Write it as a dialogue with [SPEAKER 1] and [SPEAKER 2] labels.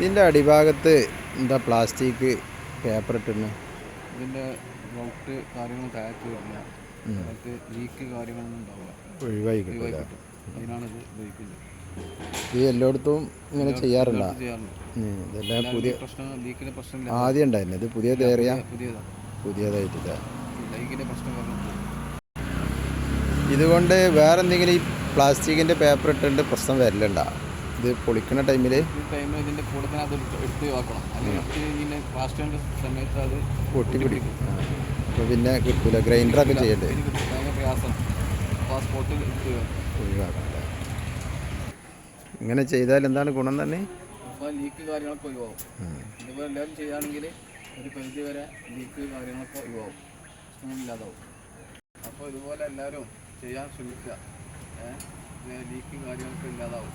[SPEAKER 1] ഇതിൻ്റെ അടിഭാഗത്ത് എന്താ പ്ലാസ്റ്റിക് പേപ്പർ ഇട്ടിരുന്നു?
[SPEAKER 2] ഇതിൻ്റെ ഔട്ട് കാര്യങ്ങൾ താഴത്ത് വരില്ല, അതിനകത്ത് ലീക്ക് കാര്യങ്ങളൊന്നും ഉണ്ടാവില്ല,
[SPEAKER 1] ഒഴിവായി കിട്ടില്ല.
[SPEAKER 2] കിട്ടും. അതിനാണ് ഇത് ഉപയോഗിക്കുന്നത്.
[SPEAKER 1] ഇത് എല്ലായിടത്തും ഇങ്ങനെ ചെയ്യാറില്ല.
[SPEAKER 2] ചെയ്യാറുണ്ട്.
[SPEAKER 1] ഇതെല്ലാം പുതിയ
[SPEAKER 2] പ്രശ്നം ലീക്കിൻ്റെ പ്രശ്നമില്ല.
[SPEAKER 1] ആദ്യം ഉണ്ടായിരുന്നു. ഇത് പുതിയത് ഏറിയ പുതിയതായിട്ടില്ല.
[SPEAKER 2] ലീക്കിൻ്റെ പ്രശ്നം കാരണം
[SPEAKER 1] ഇതുകൊണ്ട് വേറെ എന്തെങ്കിലും ഈ പ്ലാസ്റ്റിക്കിൻ്റെ പേപ്പർ ഇട്ടിട്ട് പ്രശ്നം വരലുണ്ടോ? ഇത് പൊളിക്കുന്ന ടൈമിൽ
[SPEAKER 2] ഇതിൻ്റെ കൂടെ തന്നെ അത് എടുത്ത് വെക്കണം, അല്ലെങ്കിൽ ഇതിൻ്റെ പ്ലാസ്റ്റിക്കിൻ്റെ സമയത്ത് അത്
[SPEAKER 1] പൊട്ടിപ്പിടിക്കും. അപ്പോൾ പിന്നെ കിട്ടില്ല. ഗ്രൈൻഡറൊക്കെ ചെയ്യണ്ടേ?
[SPEAKER 2] ഭയങ്കര പ്രയാസം. അപ്പോൾ ആ സ്പോട്ടിൽ
[SPEAKER 1] ഒഴിവാക്കണ്ട. ഇങ്ങനെ ചെയ്താൽ എന്താണ് ഗുണം തന്നെ?
[SPEAKER 2] അപ്പോൾ ലീക്ക് കാര്യങ്ങളൊക്കെ ഒഴിവാകും. ഇതുപോലെ എല്ലാവരും ചെയ്യുകയാണെങ്കിൽ ഒരു പരിധി വരെ ലീക്ക് കാര്യങ്ങളൊക്കെ ഒഴിവാകും, പ്രശ്നമില്ലാതാവും. അപ്പോൾ ഇതുപോലെ എല്ലാവരും ചെയ്യാൻ ശ്രമിക്കുക. ലീക്ക് കാര്യങ്ങളൊക്കെ ഇല്ലാതാവും.